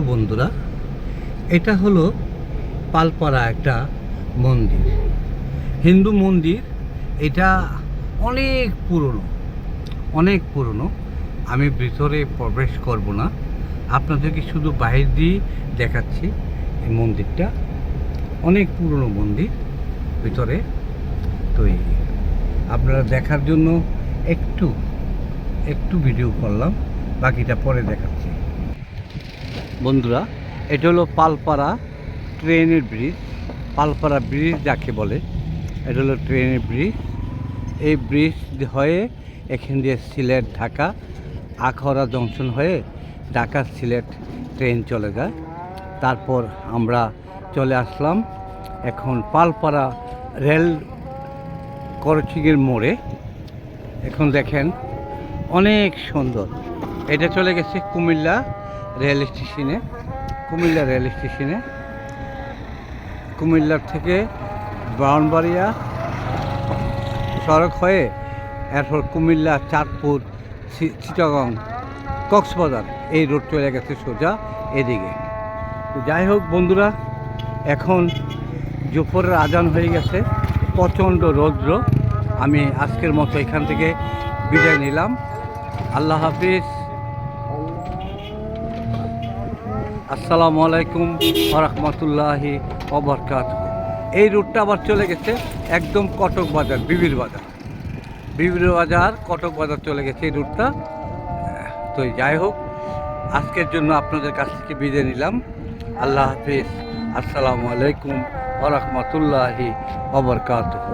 বন্ধুরা, এটা হলো পালপাড়া একটা মন্দির, হিন্দু মন্দির। এটা অনেক পুরনো। আমি ভিতরে প্রবেশ করব না, আপনাদেরকে শুধু বাইরে দিয়ে দেখাচ্ছি। এই মন্দিরটা অনেক পুরনো মন্দির ভিতরে। তো আপনারা দেখার জন্য একটু ভিডিও করলাম, বাকিটা পরে দেখাচ্ছি। বন্ধুরা, এটা হলো পালপাড়া ট্রেনের ব্রিজ। পালপাড়া ব্রিজ যাকে বলে, এটা হলো ট্রেনের ব্রিজ। এই ব্রিজ হয়ে এখান দিয়ে সিলেট, ঢাকা, আখাউড়া জংশন হয়ে ঢাকা সিলেট ট্রেন চলে যায়। তারপর আমরা চলে আসলাম এখন পালপাড়া রেল করচিংয়ের মোড়ে। এখন দেখেন অনেক সুন্দর। এটা চলে গেছে কুমিল্লা রেল স্টেশনে। কুমিল্লার থেকে ব্রাহ্মণবাড়িয়া সড়ক হয়ে এরপর কুমিল্লা, চাঁদপুর, চিটাগং, কক্সবাজার এই রোড চলে গেছে সোজা এদিকে। তো যাই হোক বন্ধুরা, এখন জোহরের আজান হয়ে গেছে, প্রচণ্ড রৌদ্র। আমি আজকের মতো এখান থেকে বিদায় নিলাম। আল্লাহ হাফিজ। আসসালামু আলাইকুম ওয়া রাহমাতুল্লাহি ওয়া বারাকাতুহু। এই রুটটা আবার চলে গেছে একদম কটক বাজার, বিবির বাজার কটক বাজার চলে গেছে এই রুটটা। তো যাই হোক, আজকের জন্য আপনাদের কাছ থেকে বিদায় নিলাম। আল্লাহ হাফিজ। আসসালামু আলাইকুম ওয়া রাহমাতুল্লাহি ওয়া বারাকাতুহু।